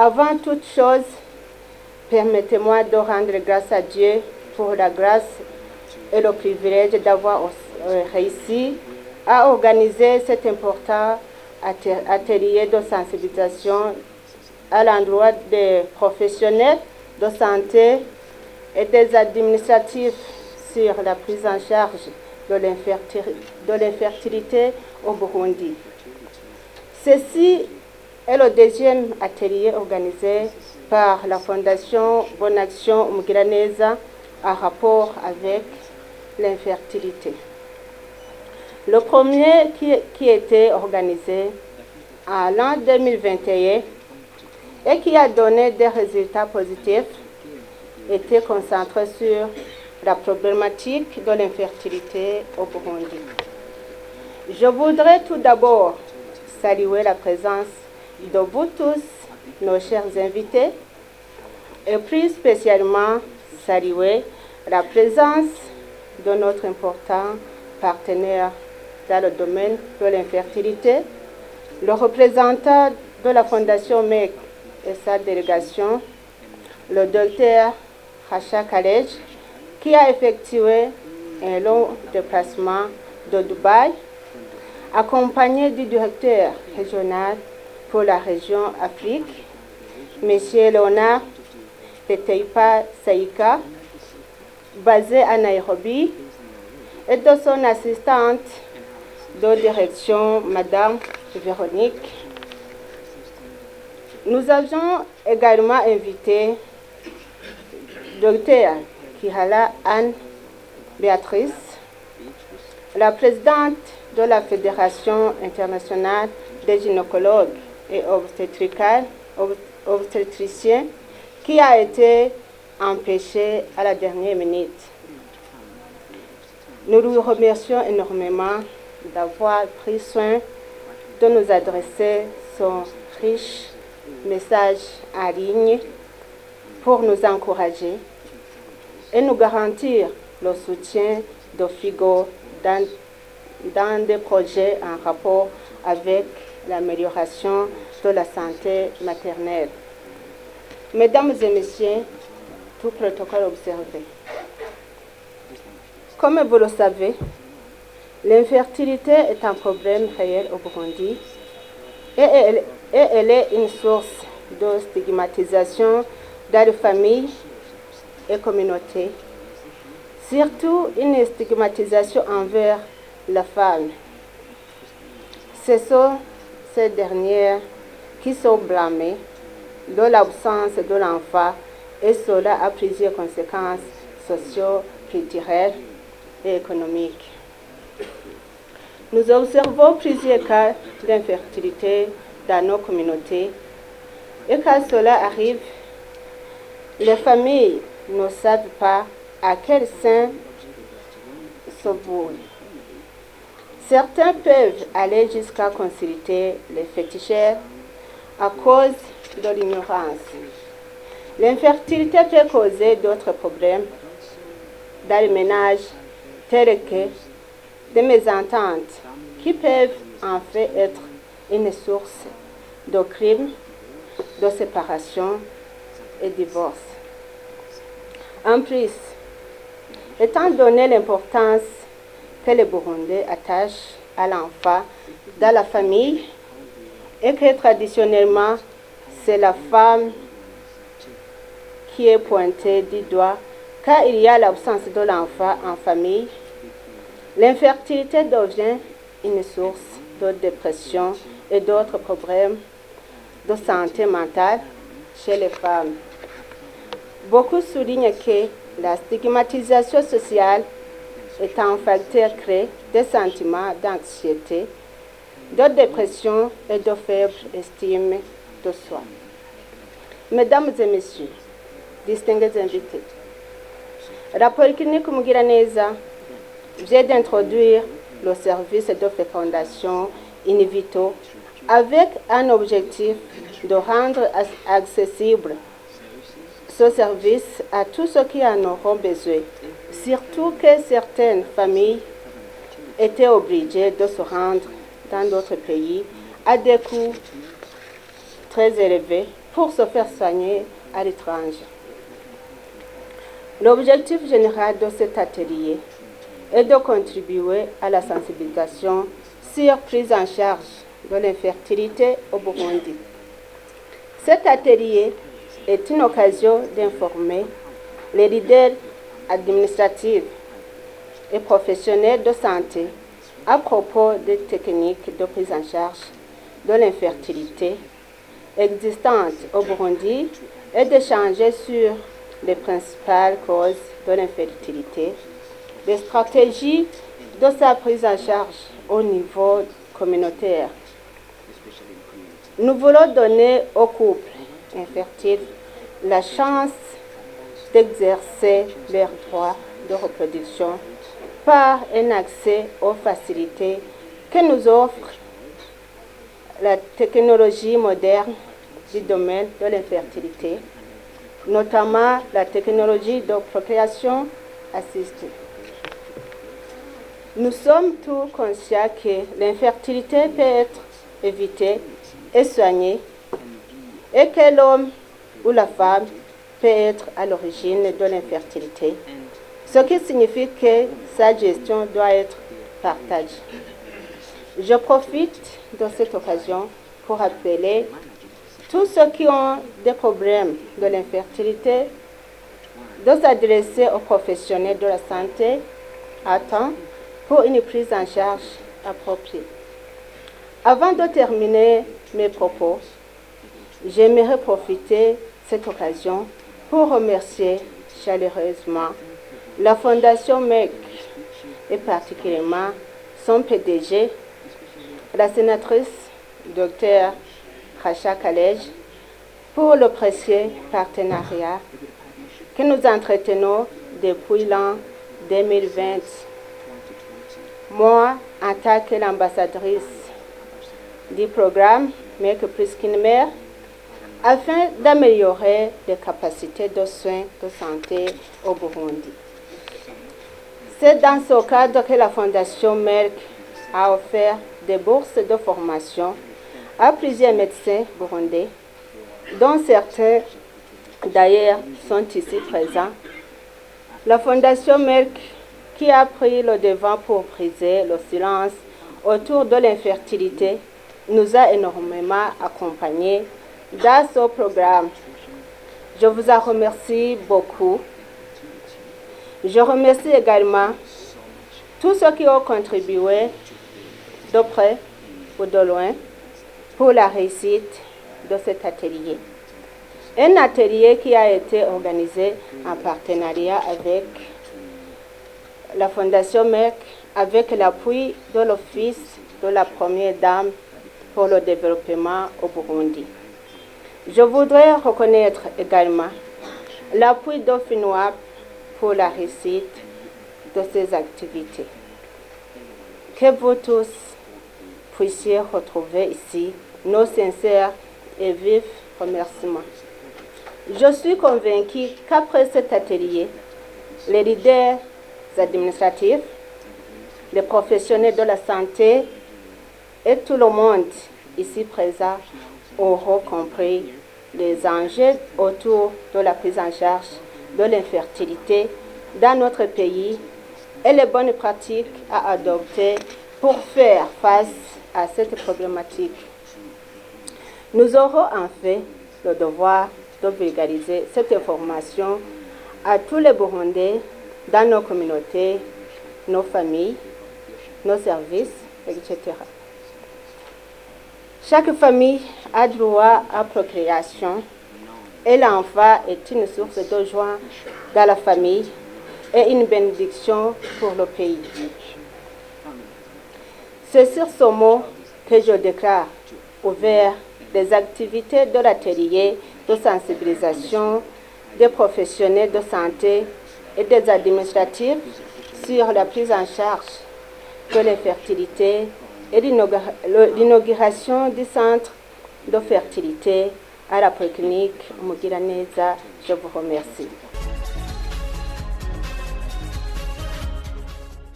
Avant toute chose, permettez-moi de rendre grâce à Dieu pour la grâce et le privilège d'avoir réussi à organiser cet important atelier de sensibilisation à l'endroit des professionnels de santé et des administratifs sur la prise en charge de l'infertilité au Burundi. Ceci est le deuxième atelier organisé par la Fondation Bonne Action Mugiraneza en rapport avec l'infertilité. Le premier qui était organisé en l'an 2021 et qui a donné des résultats positifs était concentré sur la problématique de l'infertilité au Burundi. Je voudrais tout d'abord saluer la présence de vous tous, nos chers invités, et plus spécialement saluer la présence de notre important partenaire dans le domaine de l'infertilité, le représentant de la Fondation MEC et sa délégation, le docteur Racha Kalej, qui a effectué un long déplacement de Dubaï, accompagné du directeur régional pour la région Afrique, M. Léonard Peteipa Saïka, basé à Nairobi, et de son assistante de direction, Mme Véronique. Nous avions également invité Dr. Kihala Anne Béatrice, la présidente de la Fédération internationale des gynécologues et obstétriciens, qui a été empêchée à la dernière minute. Nous lui remercions énormément d'avoir pris soin de nous adresser son riche message en ligne pour nous encourager et nous garantir le soutien de FIGO dans des projets en rapport avec l'amélioration de la santé maternelle. Mesdames et messieurs, tout protocole observé. Comme vous le savez, l'infertilité est un problème réel au Burundi et elle est une source de stigmatisation dans les familles et communautés, surtout une stigmatisation envers la femme. Ce sont ces dernières qui sont blâmées de l'absence de l'enfant et cela a plusieurs conséquences socio-culturelles et économiques. Nous observons plusieurs cas d'infertilité dans nos communautés et quand cela arrive, les familles ne savent pas à quel sein se vouer. Certains peuvent aller jusqu'à consulter les féticheurs à cause de l'ignorance. L'infertilité peut causer d'autres problèmes dans le ménage, tels que des mésententes qui peuvent en fait être une source de crimes, de séparation et divorce. En plus, étant donné l'importance que les Burundais attachent à l'enfant dans la famille et que traditionnellement c'est la femme qui est pointée du doigt quand il y a l'absence de l'enfant en famille, l'infertilité devient une source de dépression et d'autres problèmes de santé mentale chez les femmes. Beaucoup soulignent que la stigmatisation sociale est un facteur clé des sentiments d'anxiété, de dépression et de faible estime de soi. Mesdames et messieurs, distingués invités, la Polyclinique Mugiraneza vient d'introduire le service de fécondation in vitro avec un objectif de rendre accessible ce service à tous ceux qui en auront besoin, surtout que certaines familles étaient obligées de se rendre dans d'autres pays à des coûts très élevés pour se faire soigner à l'étranger. L'objectif général de cet atelier est de contribuer à la sensibilisation sur prise en charge de l'infertilité au Burundi. Cet atelier est une occasion d'informer les leaders administratifs et professionnels de santé à propos des techniques de prise en charge de l'infertilité existantes au Burundi et d'échanger sur les principales causes de l'infertilité, les stratégies de sa prise en charge au niveau communautaire. Nous voulons donner aux couples infertiles la chance d'exercer leurs droits de reproduction par un accès aux facilités que nous offre la technologie moderne du domaine de l'infertilité, notamment la technologie de procréation assistée. Nous sommes tous conscients que l'infertilité peut être évitée et soignée et que l'homme ou la femme peut être à l'origine de l'infertilité, ce qui signifie que sa gestion doit être partagée. Je profite de cette occasion pour appeler tous ceux qui ont des problèmes de l'infertilité de s'adresser aux professionnels de la santé à temps pour une prise en charge appropriée. Avant de terminer mes propos, j'aimerais profiter de cette occasion pour remercier chaleureusement la Fondation MEC et particulièrement son PDG, la sénatrice Dr Racha Kalej, pour le précieux partenariat que nous entretenons depuis l'an 2020. Moi, en tant que l'ambassadrice du programme Make Priskin Mère, afin d'améliorer les capacités de soins de santé au Burundi. C'est dans ce cadre que la Fondation Merck a offert des bourses de formation à plusieurs médecins burundais, dont certains d'ailleurs sont ici présents. La Fondation Merck, qui a pris le devant pour briser le silence autour de l'infertilité, nous a énormément accompagnés dans ce programme. Je vous en remercie beaucoup. Je remercie également tous ceux qui ont contribué de près ou de loin pour la réussite de cet atelier. Un atelier qui a été organisé en partenariat avec la Fondation MEC, avec l'appui de l'Office de la Première Dame pour le développement au Burundi. Je voudrais reconnaître également l'appui d'OFINWAP pour la réussite de ces activités. Que vous tous puissiez retrouver ici nos sincères et vifs remerciements. Je suis convaincue qu'après cet atelier, les leaders administratifs, les professionnels de la santé et tout le monde ici présent auront compris les enjeux autour de la prise en charge de l'infertilité dans notre pays et les bonnes pratiques à adopter pour faire face à cette problématique. Nous aurons en fait le devoir de vulgariser cette information à tous les Burundais dans nos communautés, nos familles, nos services, etc. Chaque famille a droit à procréation et l'enfant est une source de joie dans la famille et une bénédiction pour le pays. C'est sur ce mot que je déclare ouvert les activités de l'atelier de sensibilisation des professionnels de santé et des administratifs sur la prise en charge de l'infertilité et l'inauguration du centre de fertilité à la polyclinique Mugiraneza. Je vous remercie.